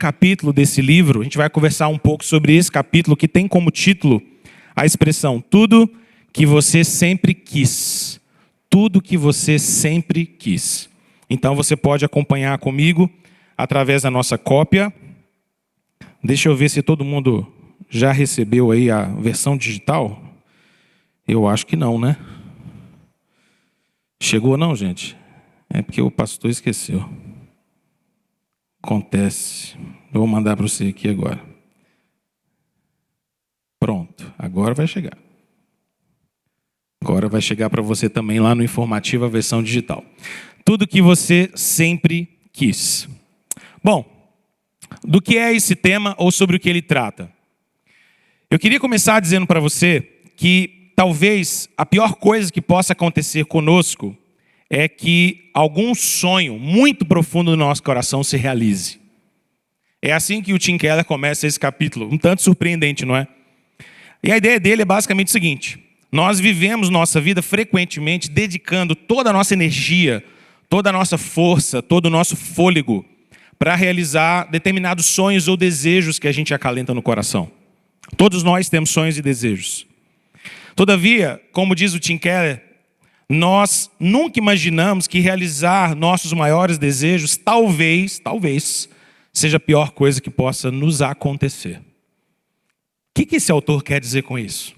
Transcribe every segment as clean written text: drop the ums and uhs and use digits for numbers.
capítulo desse livro. A gente vai conversar um pouco sobre esse capítulo que tem como título a expressão tudo que você sempre quis. Tudo que você sempre quis. Então você pode acompanhar comigo através da nossa cópia. Deixa eu ver se todo mundo já recebeu aí a versão digital. Eu acho que não, né? Chegou não, gente? É porque o pastor esqueceu. Acontece. Eu vou mandar para você aqui agora. Pronto, agora vai chegar. Agora vai chegar para você também lá no informativo a versão digital. Tudo que você sempre quis. Bom, do que é esse tema ou sobre o que ele trata? Eu queria começar dizendo para você que talvez a pior coisa que possa acontecer conosco é que algum sonho muito profundo no nosso coração se realize. É assim que o Tim Keller começa esse capítulo, um tanto surpreendente, não é? E a ideia dele é basicamente o seguinte: nós vivemos nossa vida frequentemente dedicando toda a nossa energia, toda a nossa força, todo o nosso fôlego para realizar determinados sonhos ou desejos que a gente acalenta no coração. Todos nós temos sonhos e desejos. Todavia, como diz o Tim Keller, nós nunca imaginamos que realizar nossos maiores desejos talvez seja a pior coisa que possa nos acontecer. O que esse autor quer dizer com isso?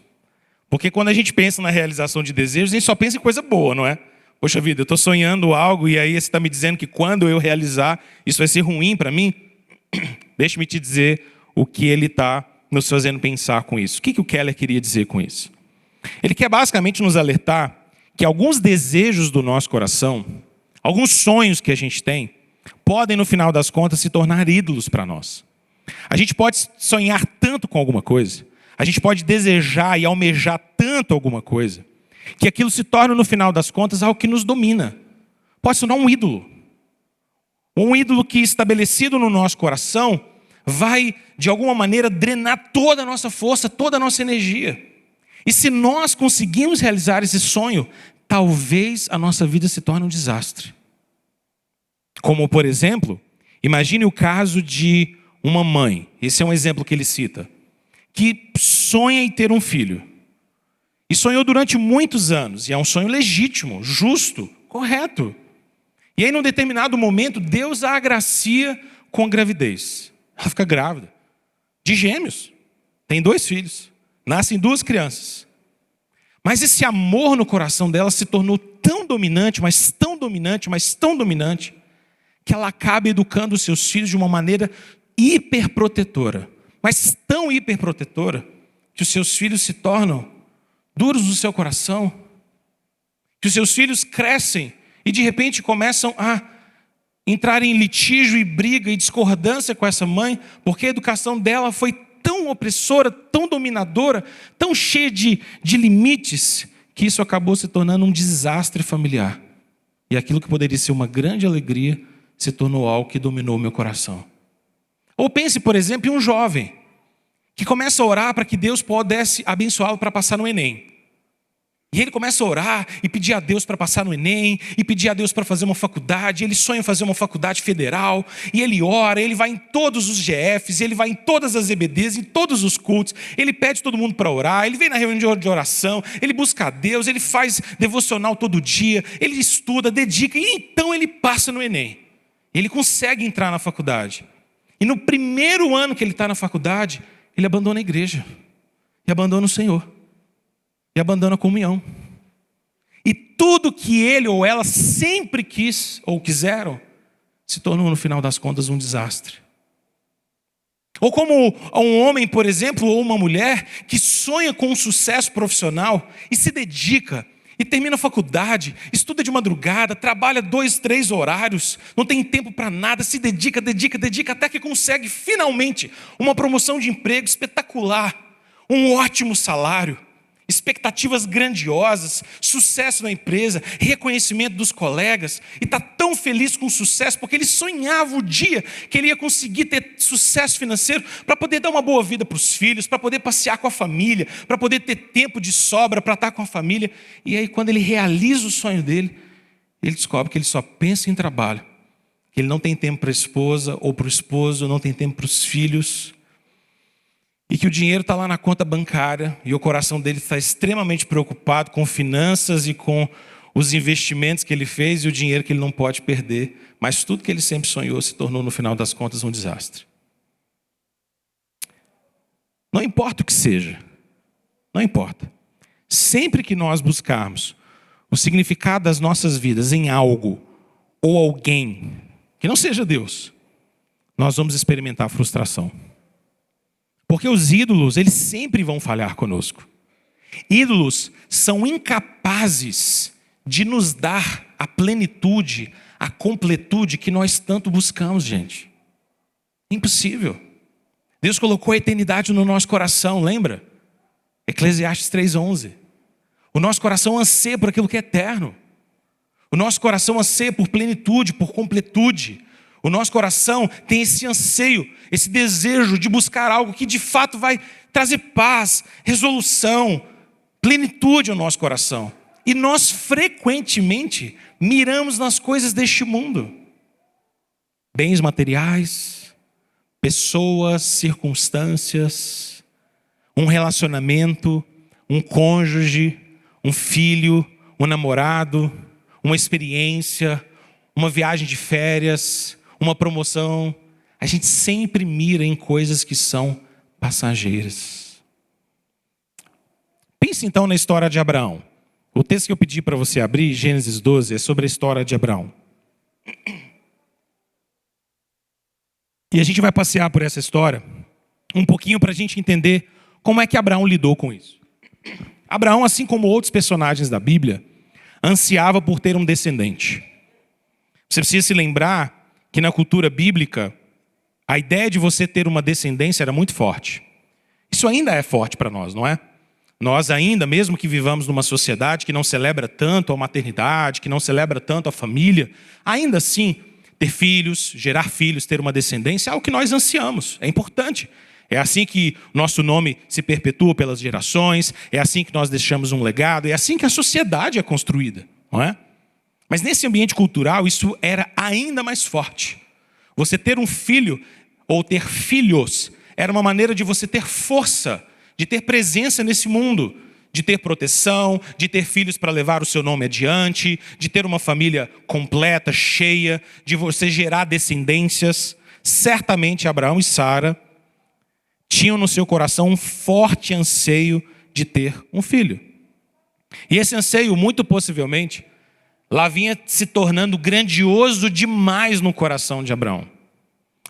Porque quando a gente pensa na realização de desejos, a gente só pensa em coisa boa, não é? Poxa vida, eu estou sonhando algo e aí você está me dizendo que quando eu realizar, isso vai ser ruim para mim? Deixe-me te dizer o que ele está nos fazendo pensar com isso. O que o Keller queria dizer com isso? Ele quer basicamente nos alertar que alguns desejos do nosso coração, alguns sonhos que a gente tem, podem no final das contas se tornar ídolos para nós. A gente pode sonhar tanto com alguma coisa, a gente pode desejar e almejar tanto alguma coisa, que aquilo se torna no final das contas algo que nos domina. Pode se tornar um ídolo. Um ídolo que estabelecido no nosso coração vai de alguma maneira drenar toda a nossa força, toda a nossa energia. E se nós conseguirmos realizar esse sonho, talvez a nossa vida se torne um desastre. Como, por exemplo, imagine o caso de uma mãe, esse é um exemplo que ele cita, que sonha em ter um filho. E sonhou durante muitos anos, e é um sonho legítimo, justo, correto. E aí, num determinado momento, Deus a agracia com gravidez. Ela fica grávida, de gêmeos, tem 2 filhos, nascem 2 crianças. Mas esse amor no coração dela se tornou tão dominante, mas tão dominante, mas tão dominante, que ela acaba educando os seus filhos de uma maneira hiperprotetora. Mas tão hiperprotetora, que os seus filhos se tornam duros no seu coração, que os seus filhos crescem e de repente começam a entrar em litígio e briga e discordância com essa mãe, porque a educação dela foi tão opressora, tão dominadora, tão cheia de limites, que isso acabou se tornando um desastre familiar. E aquilo que poderia ser uma grande alegria se tornou algo que dominou meu coração. Ou pense, por exemplo, em um jovem que começa a orar para que Deus pudesse abençoá-lo para passar no Enem. E ele começa a orar e pedir a Deus para passar no Enem, e pedir a Deus para fazer uma faculdade. Ele sonha em fazer uma faculdade federal, e ele ora, ele vai em todos os GFs, ele vai em todas as EBDs, em todos os cultos, ele pede todo mundo para orar, ele vem na reunião de oração, ele busca a Deus, ele faz devocional todo dia, ele estuda, dedica, e então ele passa no Enem. Ele consegue entrar na faculdade. E no primeiro ano que ele está na faculdade, ele abandona a igreja, e abandona o Senhor, e abandona a comunhão. E tudo que ele ou ela sempre quis ou quiseram, se tornou no final das contas um desastre. Ou como um homem, por exemplo, ou uma mulher que sonha com um sucesso profissional e se dedica, e termina a faculdade, estuda de madrugada, trabalha 2, 3 horários, não tem tempo para nada, se dedica, até que consegue finalmente uma promoção de emprego espetacular, um ótimo salário, expectativas grandiosas, sucesso na empresa, reconhecimento dos colegas, e está tão feliz com o sucesso, porque ele sonhava o dia que ele ia conseguir ter sucesso financeiro para poder dar uma boa vida para os filhos, para poder passear com a família, para poder ter tempo de sobra para estar com a família. E aí, quando ele realiza o sonho dele, ele descobre que ele só pensa em trabalho, que ele não tem tempo para a esposa ou para o esposo, não tem tempo para os filhos, e que o dinheiro está lá na conta bancária e o coração dele está extremamente preocupado com finanças e com os investimentos que ele fez e o dinheiro que ele não pode perder, mas tudo que ele sempre sonhou se tornou, no final das contas, um desastre. Não importa o que seja, não importa. Sempre que nós buscarmos o significado das nossas vidas em algo ou alguém que não seja Deus, nós vamos experimentar frustração. Porque os ídolos, eles sempre vão falhar conosco. Ídolos são incapazes de nos dar a plenitude, a completude que nós tanto buscamos, gente. Impossível. Deus colocou a eternidade no nosso coração, lembra? Eclesiastes 3:11. O nosso coração anseia por aquilo que é eterno. O nosso coração anseia por plenitude, por completude. O nosso coração tem esse anseio, esse desejo de buscar algo que de fato vai trazer paz, resolução, plenitude ao nosso coração. E nós frequentemente miramos nas coisas deste mundo. Bens materiais, pessoas, circunstâncias, um relacionamento, um cônjuge, um filho, um namorado, uma experiência, uma viagem de férias, uma promoção. A gente sempre mira em coisas que são passageiras. Pense então na história de Abraão. O texto que eu pedi para você abrir, Gênesis 12, é sobre a história de Abraão. E a gente vai passear por essa história um pouquinho para a gente entender como é que Abraão lidou com isso. Abraão, assim como outros personagens da Bíblia, ansiava por ter um descendente. Você precisa se lembrar que na cultura bíblica, a ideia de você ter uma descendência era muito forte. Isso ainda é forte para nós, não é? Nós ainda, mesmo que vivamos numa sociedade que não celebra tanto a maternidade, que não celebra tanto a família, ainda assim, ter filhos, gerar filhos, ter uma descendência é algo que nós ansiamos, é importante. É assim que nosso nome se perpetua pelas gerações, é assim que nós deixamos um legado, é assim que a sociedade é construída, não é? Mas nesse ambiente cultural, isso era ainda mais forte. Você ter um filho, ou ter filhos, era uma maneira de você ter força, de ter presença nesse mundo, de ter proteção, de ter filhos para levar o seu nome adiante, de ter uma família completa, cheia, de você gerar descendências. Certamente Abraão e Sara tinham no seu coração um forte anseio de ter um filho. E esse anseio, muito possivelmente, lá vinha se tornando grandioso demais no coração de Abraão.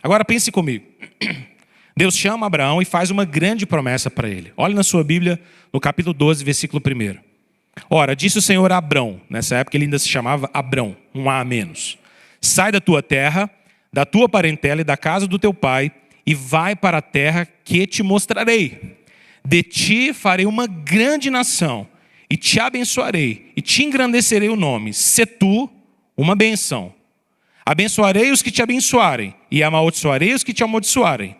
Agora pense comigo. Deus chama Abraão e faz uma grande promessa para ele. Olhe na sua Bíblia, no capítulo 12, versículo 1. Ora, disse o Senhor a Abrão, nessa época ele ainda se chamava Abrão, um A a menos. Sai da tua terra, da tua parentela e da casa do teu pai, e vai para a terra que te mostrarei. De ti farei uma grande nação, e te abençoarei, e te engrandecerei o nome. Se tu uma bênção. Abençoarei os que te abençoarem, e amaldiçoarei os que te amaldiçoarem.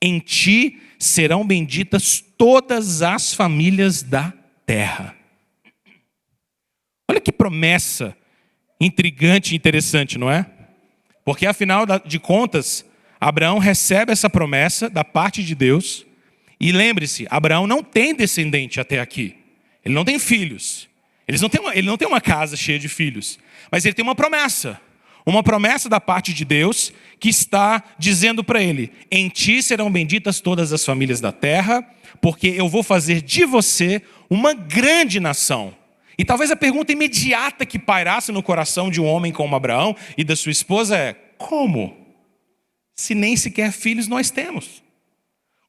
Em ti serão benditas todas as famílias da terra. Olha que promessa intrigante e interessante, não é? Porque afinal de contas, Abraão recebe essa promessa da parte de Deus. E lembre-se, Abraão não tem descendente até aqui. Ele não tem filhos. Ele não tem uma casa cheia de filhos. Mas ele tem uma promessa. Uma promessa da parte de Deus que está dizendo para ele: em ti serão benditas todas as famílias da terra, porque eu vou fazer de você uma grande nação. E talvez a pergunta imediata que pairasse no coração de um homem como Abraão e da sua esposa é: como? Se nem sequer filhos nós temos.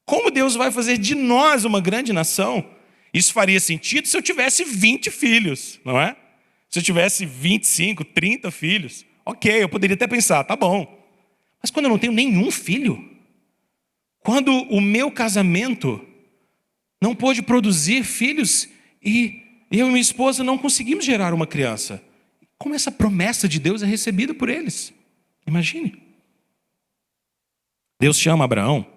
Como Deus vai fazer de nós uma grande nação? Isso faria sentido se eu tivesse 20 filhos, não é? Se eu tivesse 25, 30 filhos. Ok, eu poderia até pensar, tá bom. Mas quando eu não tenho nenhum filho, quando o meu casamento não pôde produzir filhos e eu e minha esposa não conseguimos gerar uma criança, como essa promessa de Deus é recebida por eles? Imagine. Deus chama Abraão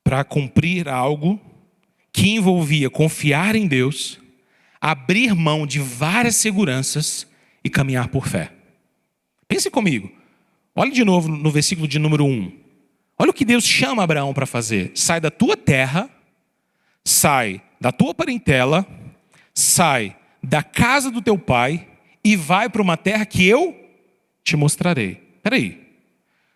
para cumprir algo que envolvia confiar em Deus, abrir mão de várias seguranças e caminhar por fé. Pense comigo. Olha de novo no versículo de número 1. Olha o que Deus chama Abraão para fazer. Sai da tua terra, sai da tua parentela, sai da casa do teu pai e vai para uma terra que eu te mostrarei. Espera aí.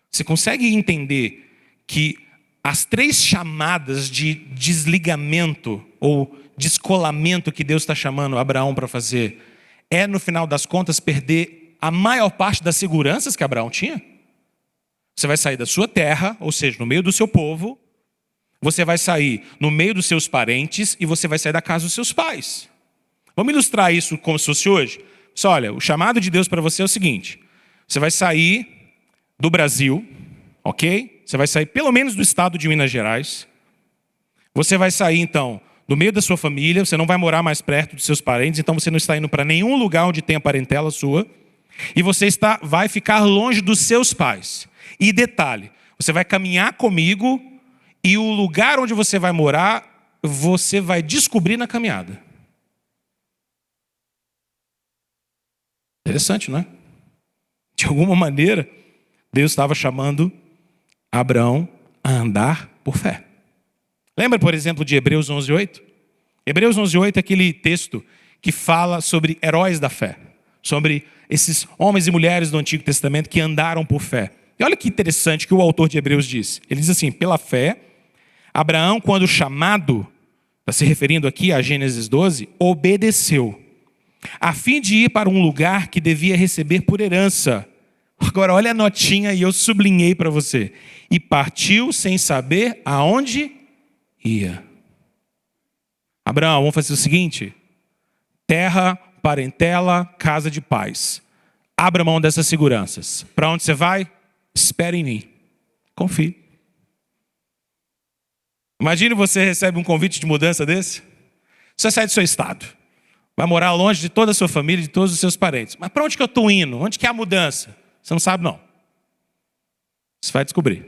Você consegue entender que as 3 chamadas de desligamento ou descolamento que Deus está chamando Abraão para fazer é, no final das contas, perder a maior parte das seguranças que Abraão tinha? Você vai sair da sua terra, ou seja, no meio do seu povo, você vai sair no meio dos seus parentes e você vai sair da casa dos seus pais. Vamos ilustrar isso como se fosse hoje? Olha, o chamado de Deus para você é o seguinte: você vai sair do Brasil, ok? Você vai sair pelo menos do estado de Minas Gerais. Você vai sair, então, do meio da sua família, você não vai morar mais perto dos seus parentes, então você não está indo para nenhum lugar onde tenha parentela sua. E você vai ficar longe dos seus pais. E detalhe, você vai caminhar comigo e o lugar onde você vai morar, você vai descobrir na caminhada. Interessante, não é? De alguma maneira, Deus estava chamando Abraão a andar por fé. Lembra, por exemplo, de Hebreus 11:8? Hebreus 11:8 é aquele texto que fala sobre heróis da fé, sobre esses homens e mulheres do Antigo Testamento que andaram por fé. E olha que interessante que o autor de Hebreus diz. Ele diz assim: pela fé, Abraão, quando chamado, está se referindo aqui a Gênesis 12, obedeceu, a fim de ir para um lugar que devia receber por herança. Agora olha a notinha e eu sublinhei para você. E partiu sem saber aonde ia. Abraão, vamos fazer o seguinte: terra, parentela, casa de pais. Abra mão dessas seguranças. Para onde você vai? Espere em mim. Confie. Imagine você recebe um convite de mudança desse. Você sai do seu estado. Vai morar longe de toda a sua família, de todos os seus parentes. Mas para onde que eu estou indo? Onde que é a mudança? Você não sabe, não. Você vai descobrir.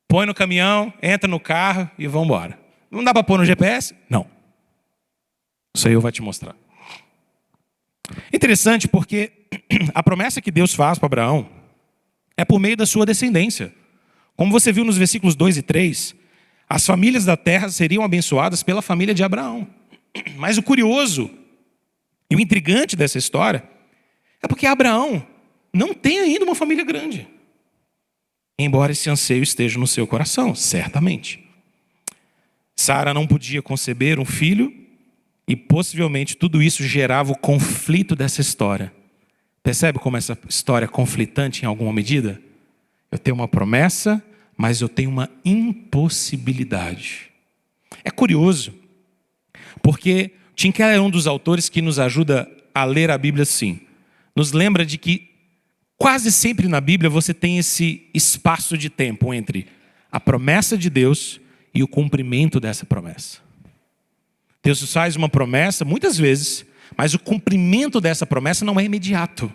Põe no caminhão, entra no carro e vamos embora. Não dá para pôr no GPS? Não. Isso aí eu vou te mostrar. Interessante porque a promessa que Deus faz para Abraão é por meio da sua descendência. Como você viu nos versículos 2 e 3, as famílias da terra seriam abençoadas pela família de Abraão. Mas o curioso e o intrigante dessa história é porque Abraão não tem ainda uma família grande. Embora esse anseio esteja no seu coração, certamente. Sara não podia conceber um filho e possivelmente tudo isso gerava o conflito dessa história. Percebe como essa história é conflitante em alguma medida? Eu tenho uma promessa, mas eu tenho uma impossibilidade. É curioso, porque Tim Keller é um dos autores que nos ajuda a ler a Bíblia assim. Nos lembra de que quase sempre na Bíblia você tem esse espaço de tempo entre a promessa de Deus e o cumprimento dessa promessa. Deus faz uma promessa muitas vezes, mas o cumprimento dessa promessa não é imediato.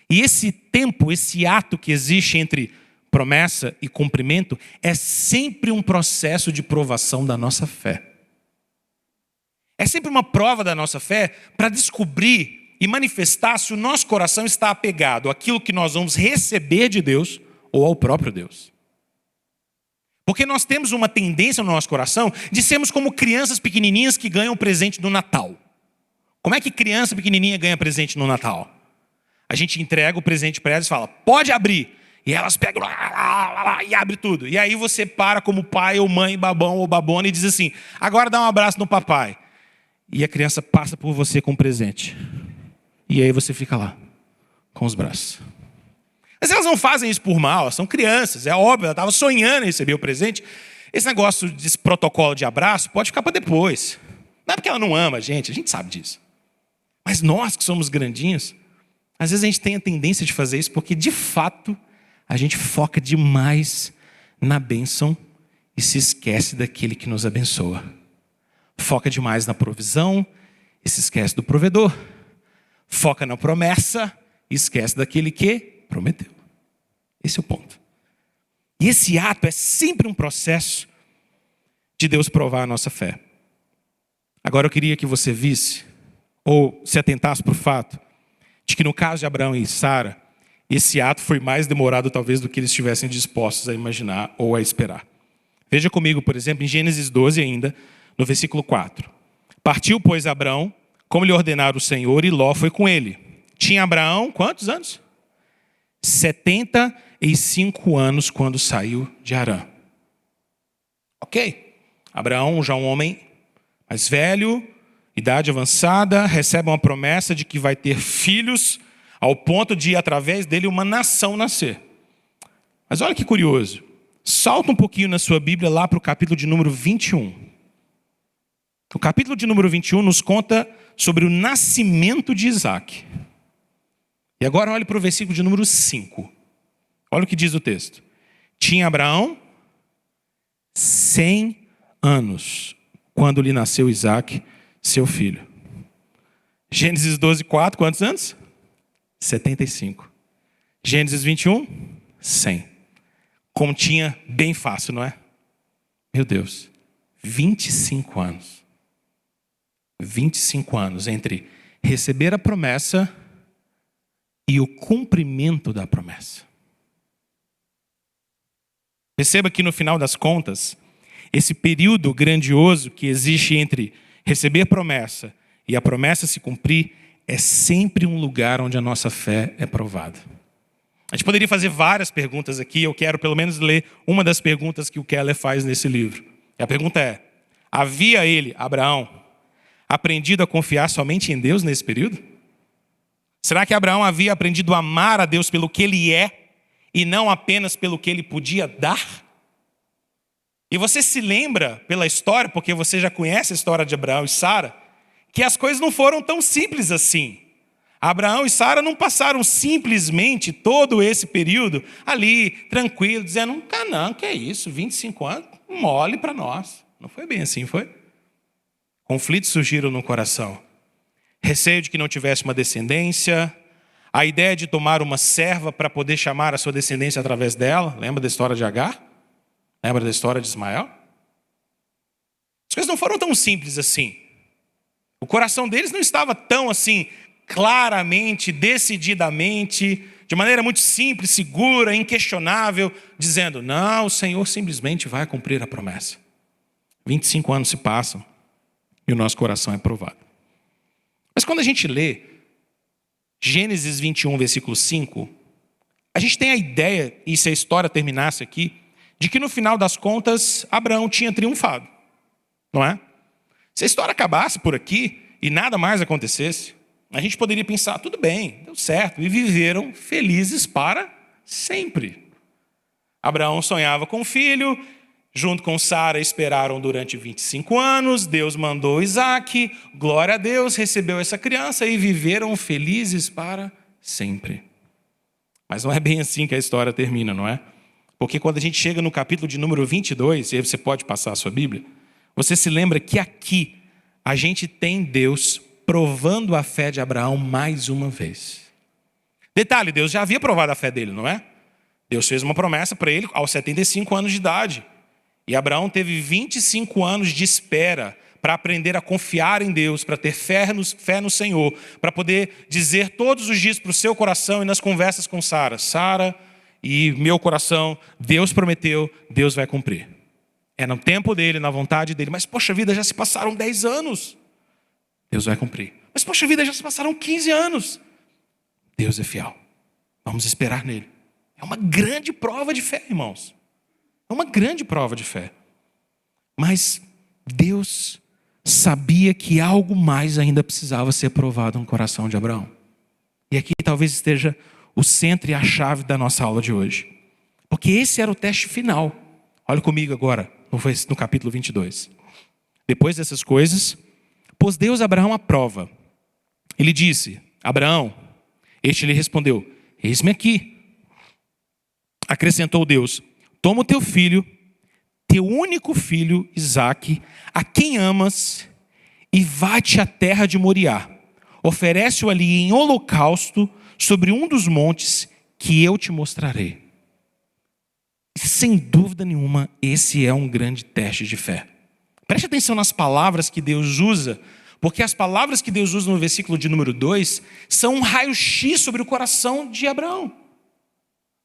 E esse tempo, esse ato que existe entre promessa e cumprimento é sempre um processo de provação da nossa fé. É sempre uma prova da nossa fé para descobrir e manifestar se o nosso coração está apegado àquilo que nós vamos receber de Deus ou ao próprio Deus. Porque nós temos uma tendência no nosso coração de sermos como crianças pequenininhas que ganham presente no Natal. Como é que criança pequenininha ganha presente no Natal? A gente entrega o presente para elas e fala, pode abrir. E elas pegam e abrem tudo. E aí você para como pai ou mãe, babão ou babona e diz assim, agora dá um abraço no papai. E a criança passa por você com o presente. E aí você fica lá, com os braços. Mas elas não fazem isso por mal, elas são crianças, é óbvio, ela estava sonhando em receber o presente. Esse negócio desse protocolo de abraço pode ficar para depois. Não é porque ela não ama a gente sabe disso. Mas nós que somos grandinhos, às vezes a gente tem a tendência de fazer isso porque de fato a gente foca demais na bênção e se esquece daquele que nos abençoa. Foca demais na provisão e se esquece do provedor. Foca na promessa e esquece daquele que prometeu. Esse é o ponto. E esse ato é sempre um processo de Deus provar a nossa fé. Agora eu queria que você visse, ou se atentasse para o fato, de que no caso de Abraão e Sara, esse ato foi mais demorado talvez do que eles estivessem dispostos a imaginar ou a esperar. Veja comigo, por exemplo, em Gênesis 12 ainda, no versículo 4. Partiu, pois, Abrão, como lhe ordenara o Senhor, e Ló foi com ele. Tinha Abraão quantos anos? 75 anos quando saiu de Harã. Ok. Abraão, já um homem mais velho, idade avançada, recebe uma promessa de que vai ter filhos, ao ponto de, através dele, uma nação nascer. Mas olha que curioso. Salta um pouquinho na sua Bíblia lá para o capítulo de número 21. O capítulo de número 21 nos conta sobre o nascimento de Isaac. E agora olhe para o versículo de número 5. Olha o que diz o texto. Tinha Abraão 100 anos quando lhe nasceu Isaac, seu filho. Gênesis 12, 4, quantos anos? 75. Gênesis 21, 100. Continha bem fácil, não é? Meu Deus, 25 anos. 25 anos entre receber a promessa e o cumprimento da promessa. Perceba que no final das contas, esse período grandioso que existe entre receber promessa e a promessa se cumprir é sempre um lugar onde a nossa fé é provada. A gente poderia fazer várias perguntas aqui, eu quero pelo menos ler uma das perguntas que o Keller faz nesse livro. E a pergunta é: havia ele, Abraão, aprendido a confiar somente em Deus nesse período? Será que Abraão havia aprendido a amar a Deus pelo que ele é e não apenas pelo que ele podia dar? E você se lembra pela história, porque você já conhece a história de Abraão e Sara, que as coisas não foram tão simples assim. Abraão e Sara não passaram simplesmente todo esse período ali, tranquilo, dizendo, não, que é isso, 25 anos, mole para nós. Não foi bem assim, foi? Conflitos surgiram no coração. Receio de que não tivesse uma descendência, a ideia de tomar uma serva para poder chamar a sua descendência através dela. Lembra da história de Agar? Lembra da história de Ismael? As coisas não foram tão simples assim. O coração deles não estava tão assim, claramente, decididamente, de maneira muito simples, segura, inquestionável, dizendo, não, o Senhor simplesmente vai cumprir a promessa. 25 anos se passam e o nosso coração é provado. Mas quando a gente lê Gênesis 21, versículo 5, a gente tem a ideia, e se a história terminasse aqui, de que no final das contas, Abraão tinha triunfado, não é? Se a história acabasse por aqui e nada mais acontecesse, a gente poderia pensar, tudo bem, deu certo, e viveram felizes para sempre. Abraão sonhava com um filho, junto com Sara esperaram durante 25 anos, Deus mandou Isaac, glória a Deus, recebeu essa criança e viveram felizes para sempre. Mas não é bem assim que a história termina, não é? Porque quando a gente chega no capítulo de número 22, e aí você pode passar a sua Bíblia, você se lembra que aqui a gente tem Deus provando a fé de Abraão mais uma vez. Detalhe, Deus já havia provado a fé dele, não é? Deus fez uma promessa para ele aos 75 anos de idade. E Abraão teve 25 anos de espera para aprender a confiar em Deus, para ter fé no Senhor, para poder dizer todos os dias para o seu coração e nas conversas com Sara, Sara e meu coração, Deus prometeu, Deus vai cumprir. É no tempo dele, na vontade dele, mas poxa vida, já se passaram 10 anos. Deus vai cumprir. Mas poxa vida, já se passaram 15 anos. Deus é fiel. Vamos esperar nele. É uma grande prova de fé, irmãos. É uma grande prova de fé. Mas Deus sabia que algo mais ainda precisava ser provado no coração de Abraão. E aqui talvez esteja o centro e a chave da nossa aula de hoje. Porque esse era o teste final. Olha comigo agora, no capítulo 22. Depois dessas coisas, pôs Deus a Abraão à prova. Ele disse, Abraão, este lhe respondeu, eis-me aqui. Acrescentou Deus, toma o teu filho, teu único filho, Isaque, a quem amas, e vai-te à terra de Moriá. Oferece-o ali em holocausto sobre um dos montes que eu te mostrarei. Sem dúvida nenhuma, esse é um grande teste de fé. Preste atenção nas palavras que Deus usa, porque as palavras que Deus usa no versículo de número 2 são um raio-x sobre o coração de Abraão.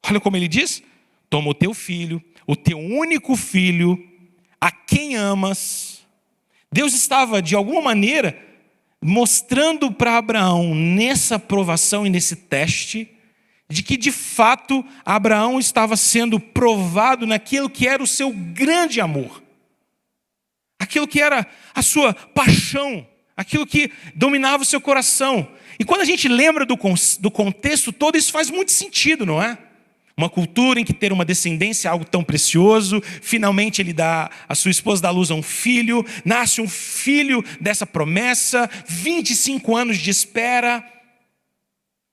Olha como ele diz: toma o teu filho, o teu único filho, a quem amas. Deus estava, de alguma maneira, mostrando para Abraão, nessa provação e nesse teste, de que, de fato, Abraão estava sendo provado naquilo que era o seu grande amor. Aquilo que era a sua paixão, aquilo que dominava o seu coração. E quando a gente lembra do contexto todo, isso faz muito sentido, não é? Uma cultura em que ter uma descendência é algo tão precioso, finalmente a sua esposa dá à luz a um filho, nasce um filho dessa promessa, 25 anos de espera.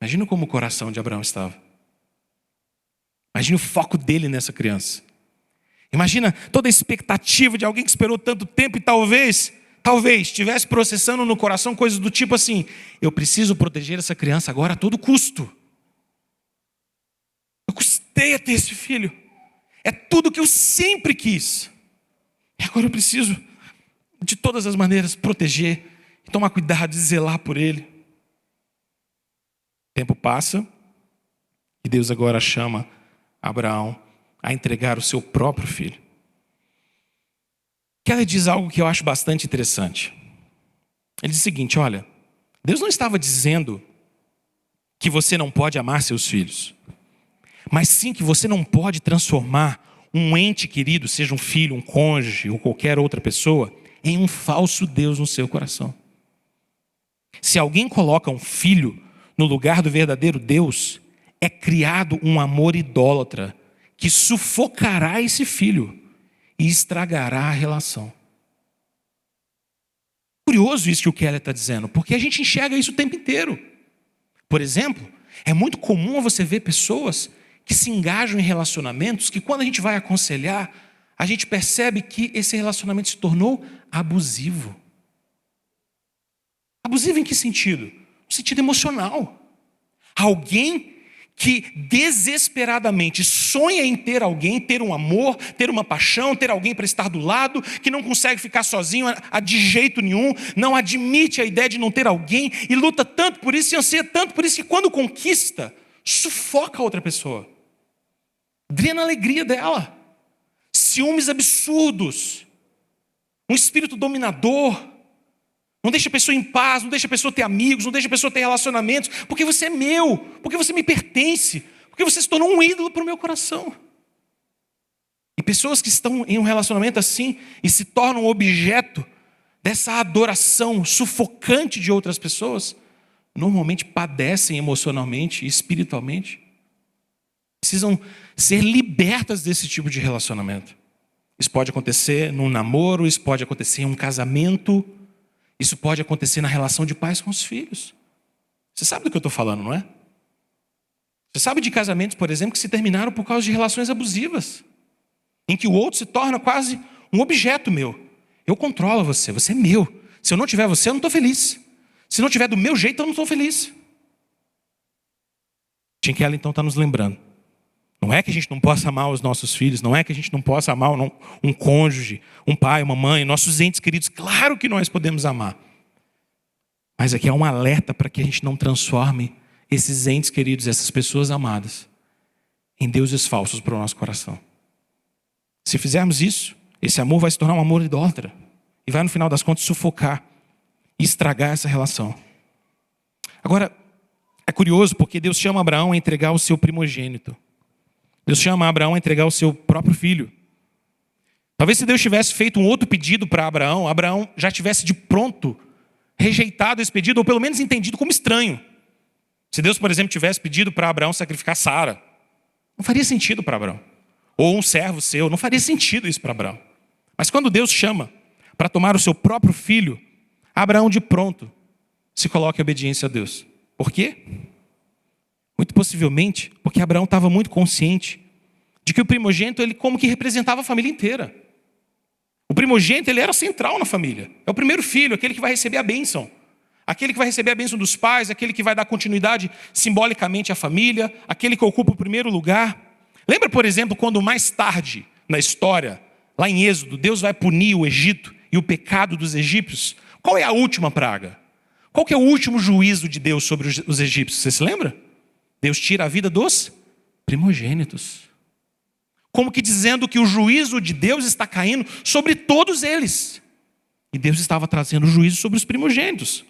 Imagina como o coração de Abraão estava. Imagina o foco dele nessa criança. Imagina toda a expectativa de alguém que esperou tanto tempo e talvez estivesse processando no coração coisas do tipo assim: eu preciso proteger essa criança agora a todo custo. Eu custei a ter esse filho. É tudo que eu sempre quis. E agora eu preciso, de todas as maneiras, proteger, tomar cuidado e zelar por ele. O tempo passa e Deus agora chama Abraão a entregar o seu próprio filho. Keller diz algo que eu acho bastante interessante. Ele diz o seguinte: olha, Deus não estava dizendo que você não pode amar seus filhos, mas sim que você não pode transformar um ente querido, seja um filho, um cônjuge ou qualquer outra pessoa, em um falso Deus no seu coração. Se alguém coloca um filho no lugar do verdadeiro Deus, é criado um amor idólatra que sufocará esse filho e estragará a relação. Curioso isso que o Keller está dizendo, porque a gente enxerga isso o tempo inteiro. Por exemplo, é muito comum você ver pessoas que se engajam em relacionamentos que, quando a gente vai aconselhar, a gente percebe que esse relacionamento se tornou abusivo. Abusivo em que sentido? No sentido emocional. Alguém que desesperadamente sonha em ter alguém, ter um amor, ter uma paixão, ter alguém para estar do lado, que não consegue ficar sozinho de jeito nenhum, não admite a ideia de não ter alguém, e luta tanto por isso, e anseia tanto por isso, que quando conquista, sufoca a outra pessoa, drena a alegria dela, ciúmes absurdos, um espírito dominador, não deixa a pessoa em paz, não deixa a pessoa ter amigos, não deixa a pessoa ter relacionamentos, porque você é meu, porque você me pertence, porque você se tornou um ídolo para o meu coração. E pessoas que estão em um relacionamento assim e se tornam objeto dessa adoração sufocante de outras pessoas, normalmente padecem emocionalmente e espiritualmente. Precisam ser libertas desse tipo de relacionamento. Isso pode acontecer num namoro, isso pode acontecer em um casamento, isso pode acontecer na relação de pais com os filhos. Você sabe do que eu estou falando, não é? Você sabe de casamentos, por exemplo, que se terminaram por causa de relações abusivas, em que o outro se torna quase um objeto meu. Eu controlo você, você é meu. Se eu não tiver você, eu não estou feliz. Se não tiver do meu jeito, eu não estou feliz. Tim Keller então está nos lembrando. Não é que a gente não possa amar os nossos filhos, não é que a gente não possa amar um cônjuge, um pai, uma mãe, nossos entes queridos. Claro que nós podemos amar. Mas aqui é um alerta para que a gente não transforme esses entes queridos, essas pessoas amadas, em deuses falsos para o nosso coração. Se fizermos isso, esse amor vai se tornar um amor idólatra. E vai, no final das contas, sufocar e estragar essa relação. Agora, é curioso porque Deus chama Abraão a entregar o seu primogênito. Deus chama Abraão a entregar o seu próprio filho. Talvez se Deus tivesse feito um outro pedido para Abraão, Abraão já tivesse de pronto rejeitado esse pedido, ou pelo menos entendido como estranho. Se Deus, por exemplo, tivesse pedido para Abraão sacrificar Sara, não faria sentido para Abraão. Ou um servo seu, não faria sentido isso para Abraão. Mas quando Deus chama para tomar o seu próprio filho, Abraão de pronto se coloca em obediência a Deus. Por quê? Muito possivelmente porque Abraão estava muito consciente de que o primogênito, ele como que representava a família inteira. O primogênito, ele era central na família. É o primeiro filho, aquele que vai receber a bênção. Aquele que vai receber a bênção dos pais, aquele que vai dar continuidade simbolicamente à família, aquele que ocupa o primeiro lugar. Lembra, por exemplo, quando mais tarde na história, lá em Êxodo, Deus vai punir o Egito e o pecado dos egípcios? Qual é a última praga? Qual que é o último juízo de Deus sobre os egípcios? Você se lembra? Deus tira a vida dos primogênitos. Como que dizendo que o juízo de Deus está caindo sobre todos eles. E Deus estava trazendo juízo sobre os primogênitos.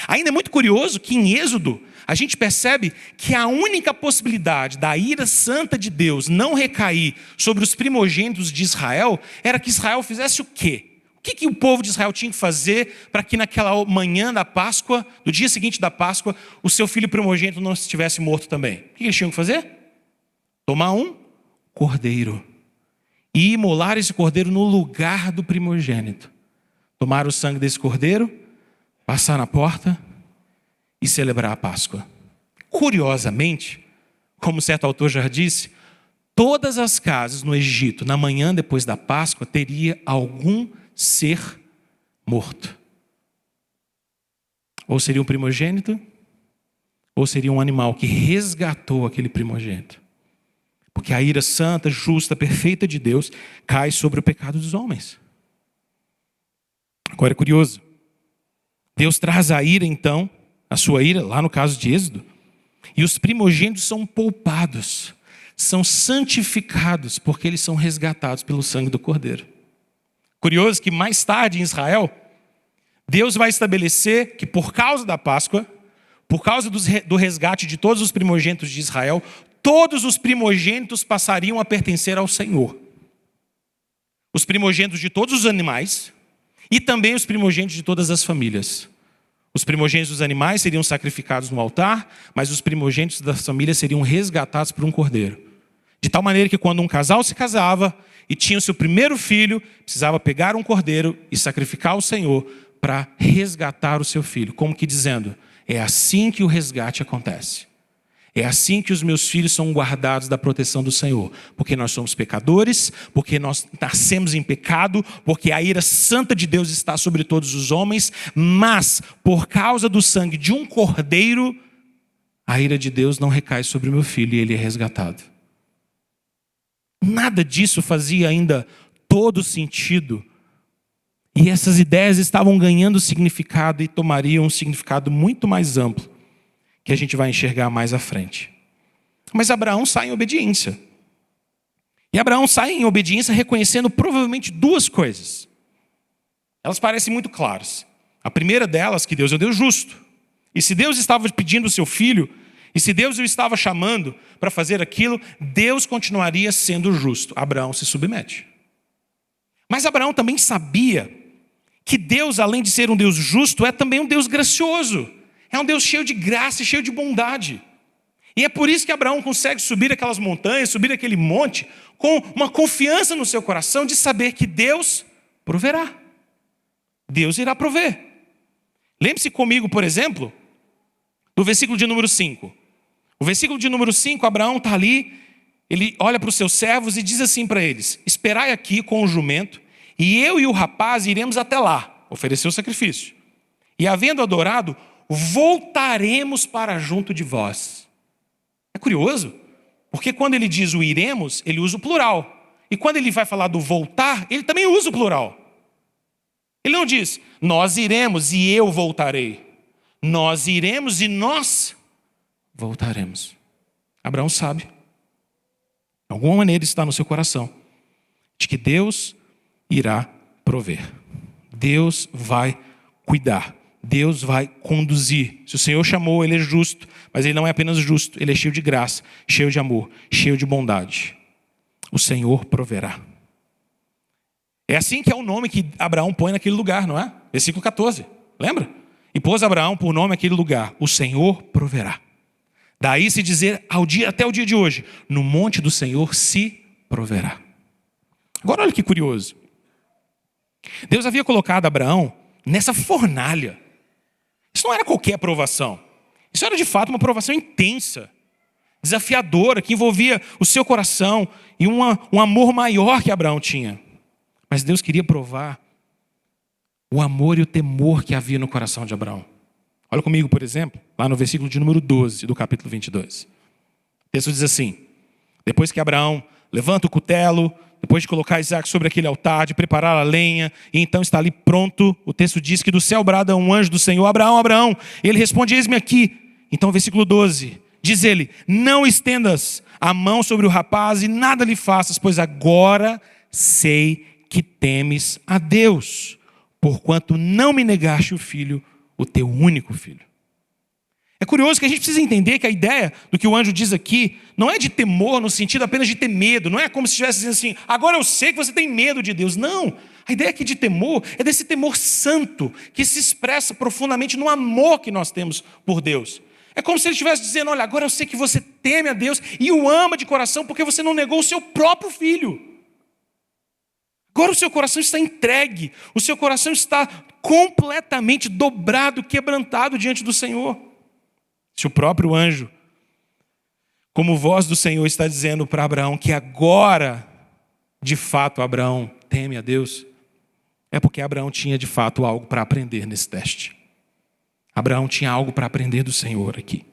Ainda é muito curioso que em Êxodo, a gente percebe que a única possibilidade da ira santa de Deus não recair sobre os primogênitos de Israel era que Israel fizesse o quê? O que o povo de Israel tinha que fazer para que naquela manhã da Páscoa, do dia seguinte da Páscoa, o seu filho primogênito não estivesse morto também? O que eles tinham que fazer? Tomar um cordeiro e imolar esse cordeiro no lugar do primogênito. Tomar o sangue desse cordeiro, passar na porta e celebrar a Páscoa. Curiosamente, como certo autor já disse, todas as casas no Egito, na manhã depois da Páscoa, teria algum ser morto. Ou seria um primogênito, ou seria um animal que resgatou aquele primogênito. Porque a ira santa, justa, perfeita de Deus cai sobre o pecado dos homens. Agora é curioso. Deus traz a ira então, a sua ira, lá no caso de Êxodo, e os primogênitos são poupados, são santificados, porque eles são resgatados pelo sangue do Cordeiro. Curioso que mais tarde em Israel, Deus vai estabelecer que por causa da Páscoa, por causa do resgate de todos os primogênitos de Israel, todos os primogênitos passariam a pertencer ao Senhor. Os primogênitos de todos os animais e também os primogênitos de todas as famílias. Os primogênitos dos animais seriam sacrificados no altar, mas os primogênitos das famílias seriam resgatados por um cordeiro. De tal maneira que quando um casal se casava e tinha o seu primeiro filho, precisava pegar um cordeiro e sacrificar ao Senhor para resgatar o seu filho. Como que dizendo, é assim que o resgate acontece. É assim que os meus filhos são guardados da proteção do Senhor. Porque nós somos pecadores, porque nós nascemos em pecado, porque a ira santa de Deus está sobre todos os homens, mas por causa do sangue de um cordeiro, a ira de Deus não recai sobre o meu filho e ele é resgatado. Nada disso fazia ainda todo sentido. E essas ideias estavam ganhando significado e tomariam um significado muito mais amplo, que a gente vai enxergar mais à frente. Mas Abraão sai em obediência. E Abraão sai em obediência reconhecendo provavelmente duas coisas. Elas parecem muito claras. A primeira delas, que Deus é um Deus justo. E se Deus estava pedindo o seu filho, e se Deus o estava chamando para fazer aquilo, Deus continuaria sendo justo. Abraão se submete. Mas Abraão também sabia que Deus, além de ser um Deus justo, é também um Deus gracioso. É um Deus cheio de graça e cheio de bondade. E é por isso que Abraão consegue subir aquelas montanhas, subir aquele monte, com uma confiança no seu coração de saber que Deus proverá. Deus irá prover. Lembre-se comigo, por exemplo, do versículo de número 5. O versículo de número 5, Abraão está ali, ele olha para os seus servos e diz assim para eles: esperai aqui com o jumento, e eu e o rapaz iremos até lá, oferecer o sacrifício. E havendo adorado, voltaremos para junto de vós. É curioso, porque quando ele diz o iremos, ele usa o plural. E quando ele vai falar do voltar, ele também usa o plural. Ele não diz, nós iremos e eu voltarei. Nós iremos e nós voltaremos. Abraão sabe, de alguma maneira está no seu coração, de que Deus irá prover. Deus vai cuidar. Deus vai conduzir. Se o Senhor chamou, Ele é justo, mas Ele não é apenas justo, Ele é cheio de graça, cheio de amor, cheio de bondade. O Senhor proverá. É assim que é o nome que Abraão põe naquele lugar, não é? Versículo 14, lembra? E pôs Abraão por nome aquele lugar, o Senhor proverá. Daí se dizer até o dia de hoje, no monte do Senhor se proverá. Agora olha que curioso. Deus havia colocado Abraão nessa fornalha. Isso não era qualquer provação. Isso era de fato uma provação intensa, desafiadora, que envolvia o seu coração e um amor maior que Abraão tinha. Mas Deus queria provar o amor e o temor que havia no coração de Abraão. Olha comigo, por exemplo, lá no versículo de número 12 do capítulo 22. O texto diz assim: depois que Abraão levanta o cutelo, depois de colocar Isaac sobre aquele altar, de preparar a lenha, e então está ali pronto, o texto diz que do céu brada um anjo do Senhor: Abraão, Abraão. Ele responde: eis-me aqui. Então, versículo 12, diz ele: não estendas a mão sobre o rapaz e nada lhe faças, pois agora sei que temes a Deus, porquanto não me negaste o filho, o teu único filho. É curioso que a gente precisa entender que a ideia do que o anjo diz aqui não é de temor no sentido apenas de ter medo, não é como se estivesse dizendo assim, agora eu sei que você tem medo de Deus. Não, a ideia aqui de temor é desse temor santo que se expressa profundamente no amor que nós temos por Deus. É como se ele estivesse dizendo, olha, agora eu sei que você teme a Deus e o ama de coração porque você não negou o seu próprio filho. Agora o seu coração está entregue, o seu coração está completamente dobrado, quebrantado diante do Senhor. Se o próprio anjo, como voz do Senhor, está dizendo para Abraão que agora, de fato, Abraão teme a Deus, é porque Abraão tinha, de fato, algo para aprender nesse teste. Abraão tinha algo para aprender do Senhor aqui.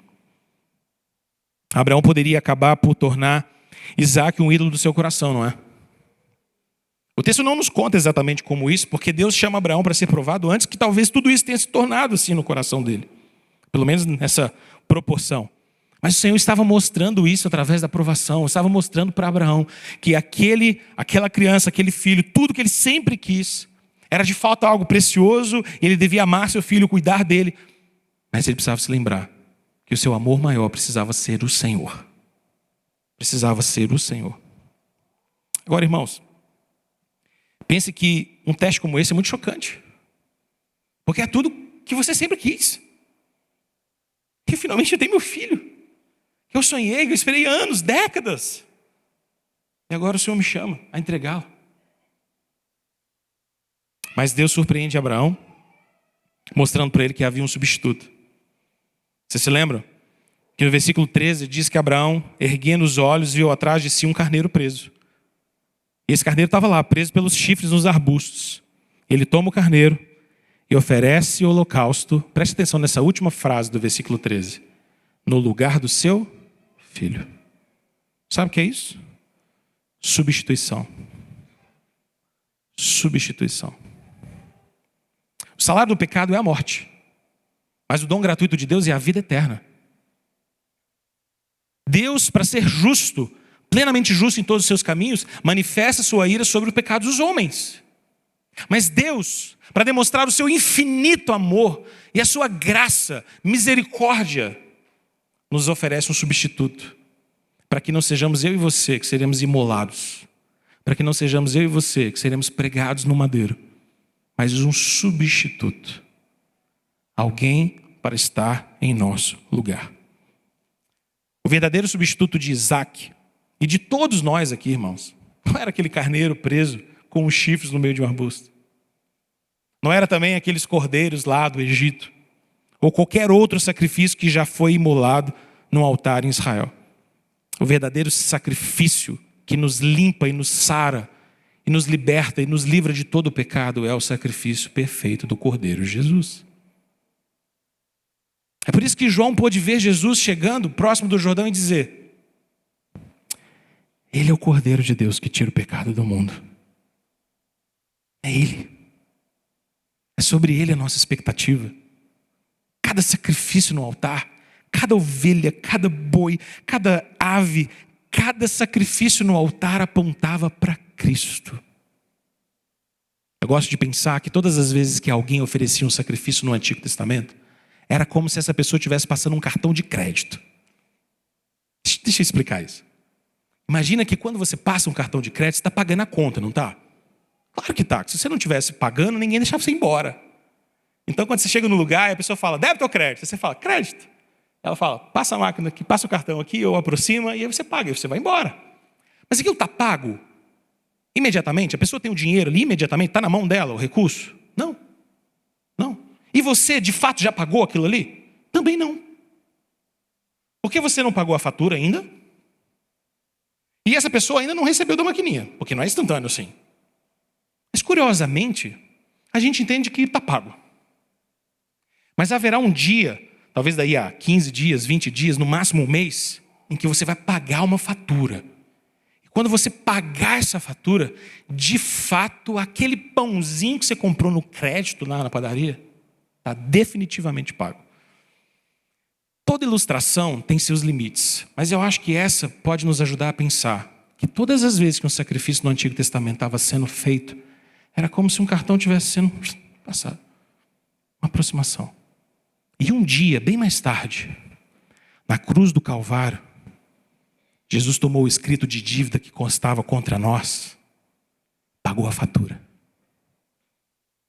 Abraão poderia acabar por tornar Isaac um ídolo do seu coração, não é? O texto não nos conta exatamente como isso, porque Deus chama Abraão para ser provado antes que talvez tudo isso tenha se tornado assim no coração dele. Pelo menos nessa proporção. Mas o Senhor estava mostrando isso através da provação. Estava mostrando para Abraão que aquela criança, aquele filho, tudo que ele sempre quis, era de fato algo precioso, e ele devia amar seu filho, cuidar dele. Mas ele precisava se lembrar que o seu amor maior precisava ser o Senhor. Precisava ser o Senhor. Agora, irmãos, pense que um teste como esse é muito chocante. Porque é tudo que você sempre quis. Que finalmente eu tenho meu filho. Que eu sonhei, que eu esperei anos, décadas. E agora o Senhor me chama a entregá-lo. Mas Deus surpreende Abraão, mostrando para ele que havia um substituto. Você se lembra? Que no versículo 13 diz que Abraão, erguendo os olhos, viu atrás de si um carneiro preso. E esse carneiro estava lá, preso pelos chifres nos arbustos. Ele toma o carneiro e oferece o holocausto. Preste atenção nessa última frase do versículo 13. No lugar do seu filho. Sabe o que é isso? Substituição. Substituição. O salário do pecado é a morte. Mas o dom gratuito de Deus é a vida eterna. Deus, para ser justo, plenamente justo em todos os seus caminhos, manifesta sua ira sobre o pecado dos homens. Mas Deus, para demonstrar o seu infinito amor e a sua graça, misericórdia, nos oferece um substituto. Para que não sejamos eu e você que seremos imolados. Para que não sejamos eu e você que seremos pregados no madeiro. Mas um substituto. Alguém para estar em nosso lugar. O verdadeiro substituto de Isaac e de todos nós aqui, irmãos, não era aquele carneiro preso com os chifres no meio de um arbusto. Não era também aqueles cordeiros lá do Egito, ou qualquer outro sacrifício que já foi imolado no altar em Israel. O verdadeiro sacrifício que nos limpa e nos sara, e nos liberta e nos livra de todo o pecado é o sacrifício perfeito do Cordeiro Jesus. É por isso que João pôde ver Jesus chegando próximo do Jordão e dizer: Ele é o Cordeiro de Deus que tira o pecado do mundo. É Ele. É sobre Ele a nossa expectativa. Cada sacrifício no altar, cada ovelha, cada boi, cada ave, cada sacrifício no altar apontava para Cristo. Eu gosto de pensar que todas as vezes que alguém oferecia um sacrifício no Antigo Testamento, era como se essa pessoa estivesse passando um cartão de crédito. Deixa eu explicar isso. Imagina que quando você passa um cartão de crédito, você está pagando a conta, não está? Claro que está. Se você não estivesse pagando, ninguém deixava você ir embora. Então, quando você chega no lugar e a pessoa fala, débito ou crédito? Você fala, crédito. Ela fala, passa a máquina aqui, passa o cartão aqui, ou aproxima, e aí você paga, e você vai embora. Mas aquilo está pago imediatamente? A pessoa tem o dinheiro ali imediatamente? Está na mão dela o recurso? Não. Não. E você, de fato, já pagou aquilo ali? Também não. Por que você não pagou a fatura ainda? E essa pessoa ainda não recebeu da maquininha, porque não é instantâneo assim. Mas, curiosamente, a gente entende que está pago. Mas haverá um dia, talvez daí a 15 dias, 20 dias, no máximo um mês, em que você vai pagar uma fatura. E quando você pagar essa fatura, de fato, aquele pãozinho que você comprou no crédito lá na padaria, está definitivamente pago. Toda ilustração tem seus limites, mas eu acho que essa pode nos ajudar a pensar que todas as vezes que um sacrifício no Antigo Testamento estava sendo feito, era como se um cartão tivesse sendo passado. Uma aproximação. E um dia, bem mais tarde, na cruz do Calvário, Jesus tomou o escrito de dívida que constava contra nós, pagou a fatura.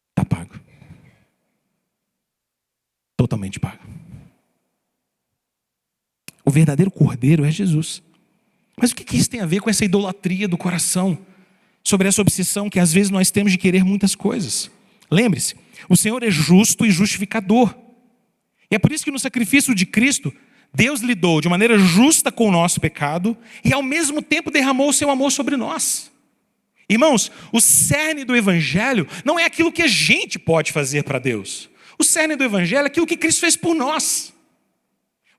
Está pago. Totalmente pago. O verdadeiro cordeiro é Jesus. Mas o que isso tem a ver com essa idolatria do coração? Sobre essa obsessão que às vezes nós temos de querer muitas coisas. Lembre-se, o Senhor é justo e justificador. E é por isso que no sacrifício de Cristo, Deus lidou de maneira justa com o nosso pecado e ao mesmo tempo derramou o seu amor sobre nós. Irmãos, o cerne do Evangelho não é aquilo que a gente pode fazer para Deus. O cerne do Evangelho é aquilo que Cristo fez por nós.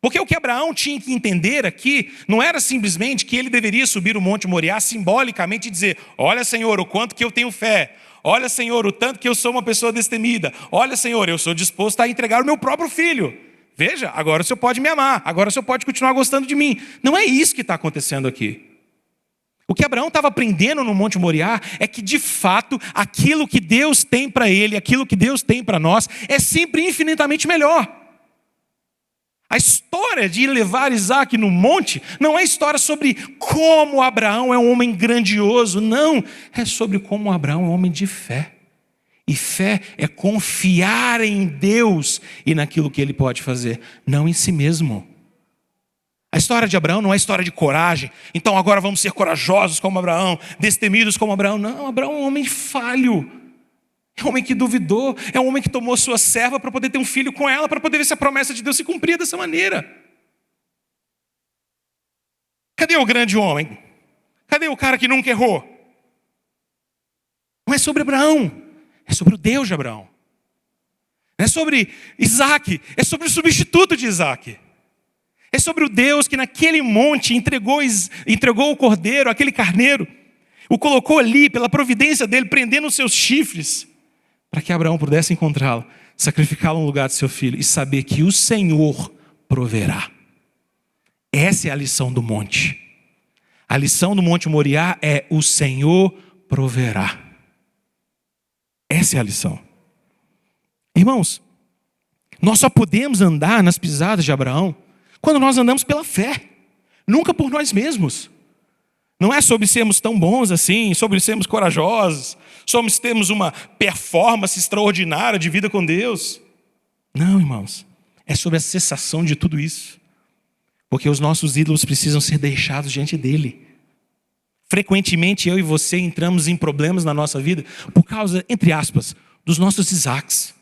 Porque o que Abraão tinha que entender aqui não era simplesmente que ele deveria subir o Monte Moriá simbolicamente e dizer: olha, Senhor, o quanto que eu tenho fé. Olha, Senhor, o tanto que eu sou uma pessoa destemida. Olha, Senhor, eu sou disposto a entregar o meu próprio filho. Veja, agora o Senhor pode me amar. Agora o Senhor pode continuar gostando de mim. Não é isso que está acontecendo aqui. O que Abraão estava aprendendo no Monte Moriá é que, de fato, aquilo que Deus tem para ele, aquilo que Deus tem para nós, é sempre infinitamente melhor. A história de levar Isaac no monte não é história sobre como Abraão é um homem grandioso, não. É sobre como Abraão é um homem de fé. E fé é confiar em Deus e naquilo que Ele pode fazer, não em si mesmo. A história de Abraão não é história de coragem. Então agora vamos ser corajosos como Abraão, destemidos como Abraão. Não, Abraão é um homem falho. É um homem que duvidou, é um homem que tomou sua serva para poder ter um filho com ela, para poder ver se a promessa de Deus se cumpria dessa maneira. Cadê o grande homem? Cadê o cara que nunca errou? Não é sobre Abraão, é sobre o Deus de Abraão. Não é sobre Isaac, é sobre o substituto de Isaac. É sobre o Deus que naquele monte entregou o cordeiro, aquele carneiro, o colocou ali pela providência dele, prendendo os seus chifres, para que Abraão pudesse encontrá-lo, sacrificá-lo no lugar de seu filho e saber que o Senhor proverá. Essa é a lição do monte. A lição do Monte Moriá é: o Senhor proverá. Essa é a lição. Irmãos, nós só podemos andar nas pisadas de Abraão quando nós andamos pela fé, nunca por nós mesmos. Não é sobre sermos tão bons assim, sobre sermos corajosos, sobre termos uma performance extraordinária de vida com Deus. Não, irmãos. É sobre a cessação de tudo isso. Porque os nossos ídolos precisam ser deixados diante dele. Frequentemente eu e você entramos em problemas na nossa vida por causa, entre aspas, dos nossos Isaques.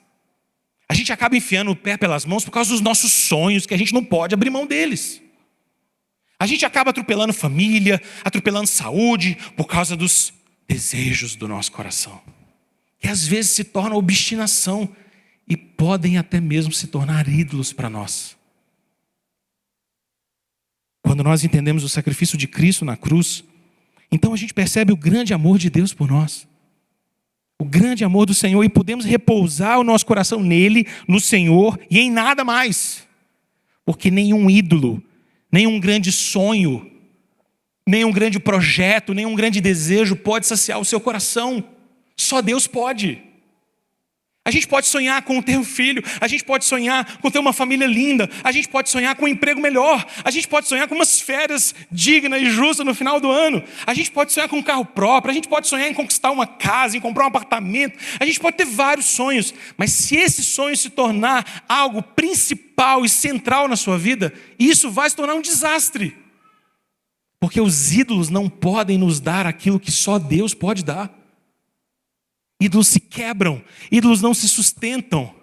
A gente acaba enfiando o pé pelas mãos por causa dos nossos sonhos, que a gente não pode abrir mão deles. A gente acaba atropelando família, atropelando saúde, por causa dos desejos do nosso coração. Que às vezes se torna obstinação e podem até mesmo se tornar ídolos para nós. Quando nós entendemos o sacrifício de Cristo na cruz, então a gente percebe o grande amor de Deus por nós. O grande amor do Senhor, e podemos repousar o nosso coração nele, no Senhor e em nada mais. Porque nenhum ídolo, nenhum grande sonho, nenhum grande projeto, nenhum grande desejo pode saciar o seu coração. Só Deus pode. A gente pode sonhar com ter um filho, a gente pode sonhar com ter uma família linda, a gente pode sonhar com um emprego melhor, a gente pode sonhar com umas férias dignas e justas no final do ano, a gente pode sonhar com um carro próprio, a gente pode sonhar em conquistar uma casa, em comprar um apartamento, a gente pode ter vários sonhos, mas se esse sonho se tornar algo principal e central na sua vida, isso vai se tornar um desastre. Porque os ídolos não podem nos dar aquilo que só Deus pode dar. Ídolos se quebram, ídolos não se sustentam.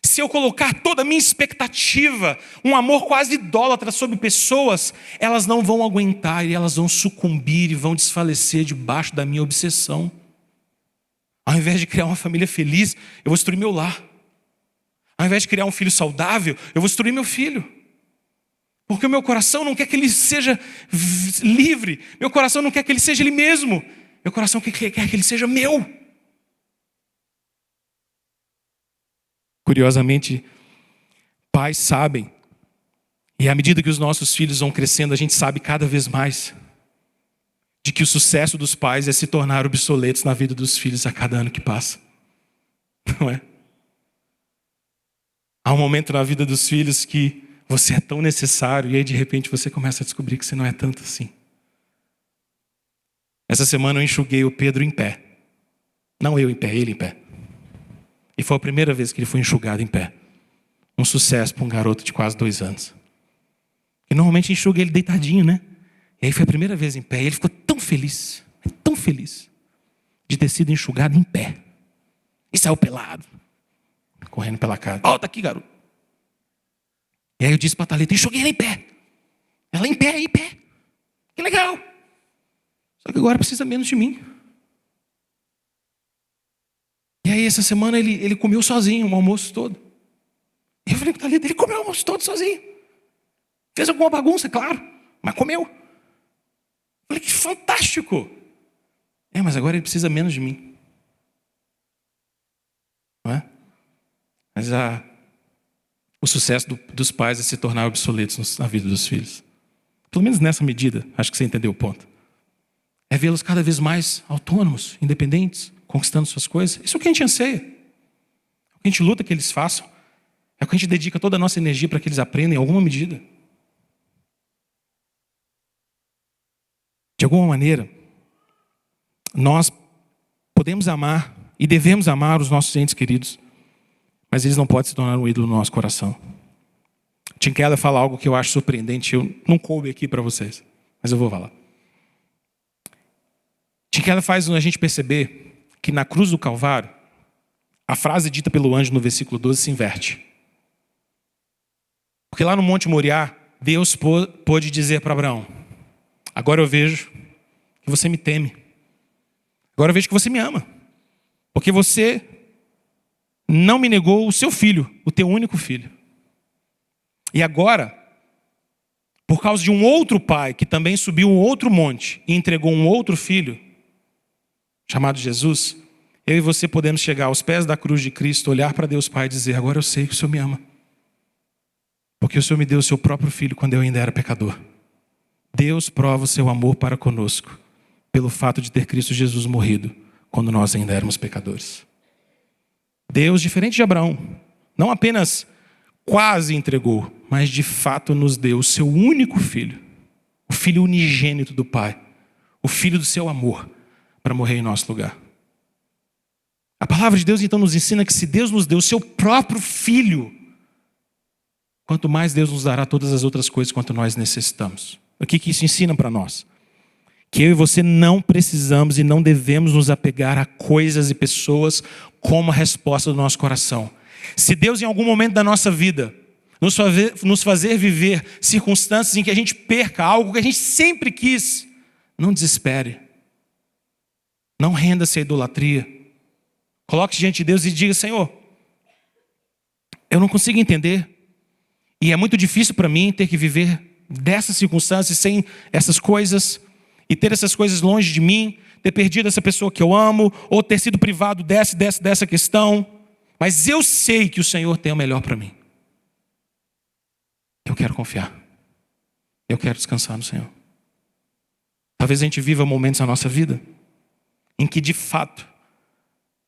Se eu colocar toda a minha expectativa, um amor quase idólatra sobre pessoas, elas não vão aguentar e elas vão sucumbir e vão desfalecer debaixo da minha obsessão. Ao invés de criar uma família feliz, eu vou destruir meu lar. Ao invés de criar um filho saudável, eu vou destruir meu filho. Porque o meu coração não quer que ele seja livre, meu coração não quer que ele seja ele mesmo, meu coração quer que ele seja meu. Curiosamente, pais sabem E à medida que os nossos filhos vão crescendo, a gente sabe cada vez mais de que o sucesso dos pais é se tornar obsoletos na vida dos filhos a cada ano que passa. Não é? Há um momento na vida dos filhos que você é tão necessário e aí de repente você começa a descobrir que você não é tanto assim. Essa semana eu enxuguei o Pedro em pé. Não eu em pé, ele em pé. E foi a primeira vez que ele foi enxugado em pé. Um sucesso para um garoto de quase 2 anos. E normalmente enxuga ele deitadinho, né? E aí foi a primeira vez em pé. E ele ficou tão feliz de ter sido enxugado em pé. E saiu pelado, correndo pela casa. Volta aqui, garoto. E aí eu disse para a Thalita, enxuguei ela em pé. Ela em pé. Que legal. Só que agora precisa menos de mim. E aí essa semana ele comeu sozinho o almoço todo. E eu falei para a Thalita, ele comeu o almoço todo sozinho. Fez alguma bagunça, claro, mas comeu. Eu falei, que fantástico. Mas agora ele precisa menos de mim. Não é? Mas o sucesso dos pais é se tornar obsoletos na vida dos filhos. Pelo menos nessa medida, acho que você entendeu o ponto. É vê-los cada vez mais autônomos, independentes, conquistando suas coisas. Isso é o que a gente anseia. É o que a gente luta que eles façam. É o que a gente dedica toda a nossa energia para que eles aprendam em alguma medida. De alguma maneira, nós podemos amar e devemos amar os nossos entes queridos, mas eles não podem se tornar um ídolo no nosso coração. Tim Keller fala algo que eu acho surpreendente, eu não coube aqui para vocês, mas eu vou falar. Tim Keller faz a gente perceber que na cruz do Calvário, a frase dita pelo anjo no versículo 12 se inverte. Porque lá no Monte Moriá, Deus pôde dizer para Abraão, agora eu vejo que você me teme. Agora eu vejo que você me ama. Porque você não me negou o seu filho, o teu único filho. E agora, por causa de um outro pai que também subiu um outro monte e entregou um outro filho, chamado Jesus, eu e você podemos chegar aos pés da cruz de Cristo, olhar para Deus Pai e dizer, agora eu sei que o Senhor me ama. Porque o Senhor me deu o seu próprio filho quando eu ainda era pecador. Deus prova o seu amor para conosco pelo fato de ter Cristo Jesus morrido quando nós ainda éramos pecadores. Deus, diferente de Abraão, não apenas quase entregou, mas de fato nos deu o seu único filho, o filho unigênito do Pai, o filho do seu amor, para morrer em nosso lugar. A palavra de Deus então nos ensina que se Deus nos deu o seu próprio filho, quanto mais Deus nos dará todas as outras coisas quanto nós necessitamos. O que isso ensina para nós? Que eu e você não precisamos e não devemos nos apegar a coisas e pessoas como a resposta do nosso coração. Se Deus em algum momento da nossa vida nos fazer viver circunstâncias em que a gente perca algo que a gente sempre quis, não desespere. Não renda-se à idolatria. Coloque diante de Deus e diga, Senhor, eu não consigo entender. E é muito difícil para mim ter que viver dessas circunstâncias, sem essas coisas, e ter essas coisas longe de mim, ter perdido essa pessoa que eu amo, ou ter sido privado dessa questão. Mas eu sei que o Senhor tem o melhor para mim. Eu quero confiar. Eu quero descansar no Senhor. Talvez a gente viva momentos na nossa vida em que, de fato,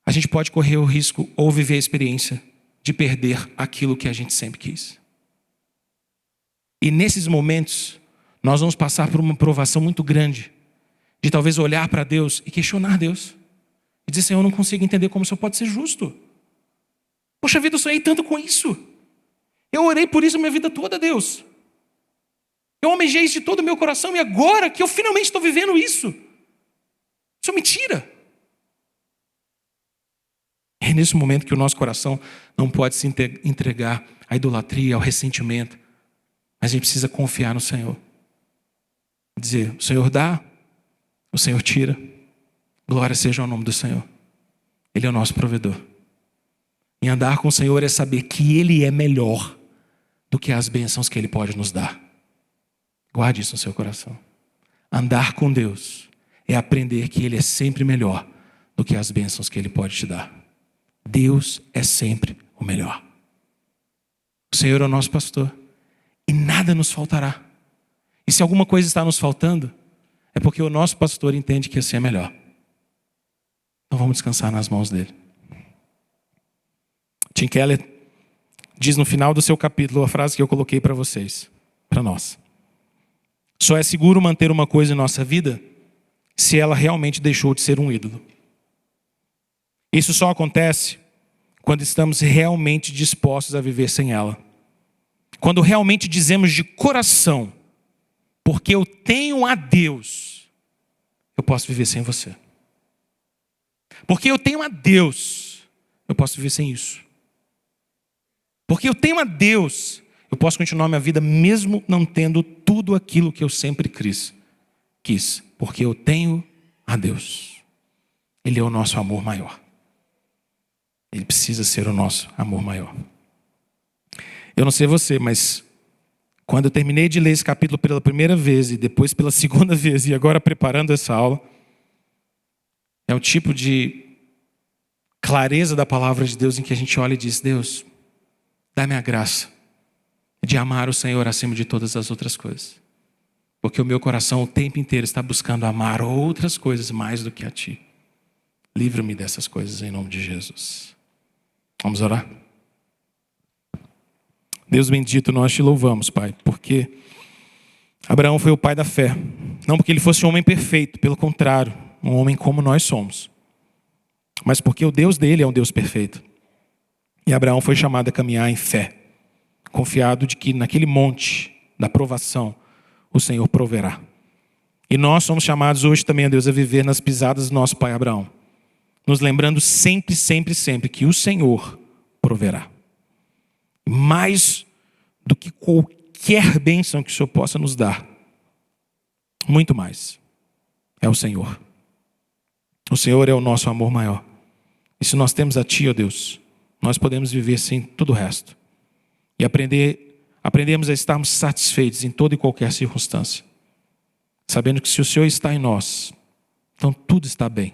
a gente pode correr o risco ou viver a experiência de perder aquilo que a gente sempre quis. E nesses momentos, nós vamos passar por uma provação muito grande, de talvez olhar para Deus e questionar Deus. E dizer, Senhor, eu não consigo entender como o Senhor pode ser justo. Poxa vida, eu sonhei tanto com isso. Eu orei por isso a minha vida toda, Deus. Eu almejei isso de todo o meu coração e agora que eu finalmente estou vivendo isso, o Senhor me tira. É nesse momento que o nosso coração não pode se entregar à idolatria, ao ressentimento. Mas a gente precisa confiar no Senhor. Dizer, o Senhor dá, o Senhor tira. Glória seja ao nome do Senhor. Ele é o nosso provedor. E andar com o Senhor é saber que Ele é melhor do que as bênçãos que Ele pode nos dar. Guarde isso no seu coração. Andar com Deus é aprender que Ele é sempre melhor do que as bênçãos que Ele pode te dar. Deus é sempre o melhor. O Senhor é o nosso pastor. e nada nos faltará. E se alguma coisa está nos faltando, é porque o nosso pastor entende que assim é melhor. Então vamos descansar nas mãos dele. Tim Keller diz no final do seu capítulo a frase que eu coloquei para vocês, para nós. Só é seguro manter uma coisa em nossa vida se ela realmente deixou de ser um ídolo. Isso só acontece quando estamos realmente dispostos a viver sem ela. Quando realmente dizemos de coração, porque eu tenho a Deus, eu posso viver sem você. Porque eu tenho a Deus, eu posso viver sem isso. Porque eu tenho a Deus, eu posso continuar minha vida mesmo não tendo tudo aquilo que eu sempre quis. Porque eu tenho a Deus. Ele é o nosso amor maior. Ele precisa ser o nosso amor maior. Eu não sei você, mas quando eu terminei de ler esse capítulo pela primeira vez e depois pela segunda vez e agora preparando essa aula, é um tipo de clareza da palavra de Deus em que a gente olha e diz: Deus, dá-me a graça de amar o Senhor acima de todas as outras coisas. Porque o meu coração o tempo inteiro está buscando amar outras coisas mais do que a Ti. Livra-me dessas coisas em nome de Jesus. Vamos orar? Deus bendito, nós te louvamos, Pai, porque Abraão foi o pai da fé. Não porque ele fosse um homem perfeito, pelo contrário, um homem como nós somos. Mas porque o Deus dele é um Deus perfeito. E Abraão foi chamado a caminhar em fé, confiado de que naquele monte da provação o Senhor proverá. E nós somos chamados hoje também, a Deus, a viver nas pisadas do nosso pai Abraão, nos lembrando sempre, sempre, sempre que o Senhor proverá. Mais do que qualquer bênção que o Senhor possa nos dar, muito mais, é o Senhor. O Senhor é o nosso amor maior. E se nós temos a Ti, ó Deus, nós podemos viver sem tudo o resto. E aprendemos a estarmos satisfeitos em toda e qualquer circunstância. Sabendo que se o Senhor está em nós, então tudo está bem.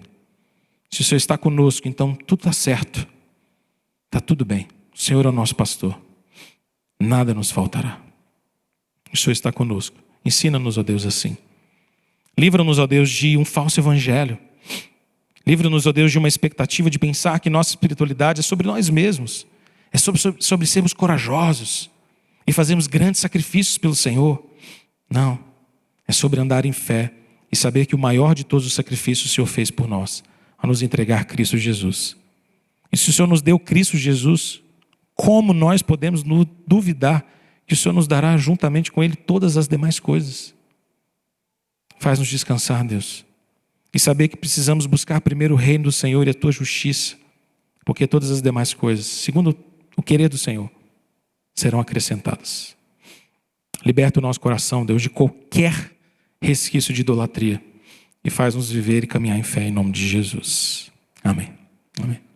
Se o Senhor está conosco, então tudo está certo. Está tudo bem. O Senhor é o nosso pastor. Nada nos faltará. O Senhor está conosco. Ensina-nos, ó Deus, assim. Livra-nos, ó Deus, de um falso evangelho. Livra-nos, ó Deus, de uma expectativa de pensar que nossa espiritualidade é sobre nós mesmos. É sobre sermos corajosos e fazermos grandes sacrifícios pelo Senhor. Não. É sobre andar em fé e saber que o maior de todos os sacrifícios o Senhor fez por nós, a nos entregar Cristo Jesus. E se o Senhor nos deu Cristo Jesus, como nós podemos duvidar que o Senhor nos dará juntamente com Ele todas as demais coisas? Faz-nos descansar, Deus, e saber que precisamos buscar primeiro o reino do Senhor e a Tua justiça, porque todas as demais coisas, segundo o querer do Senhor, serão acrescentadas. Liberta o nosso coração, Deus, de qualquer resquício de idolatria e faz-nos viver e caminhar em fé em nome de Jesus. Amém. Amém.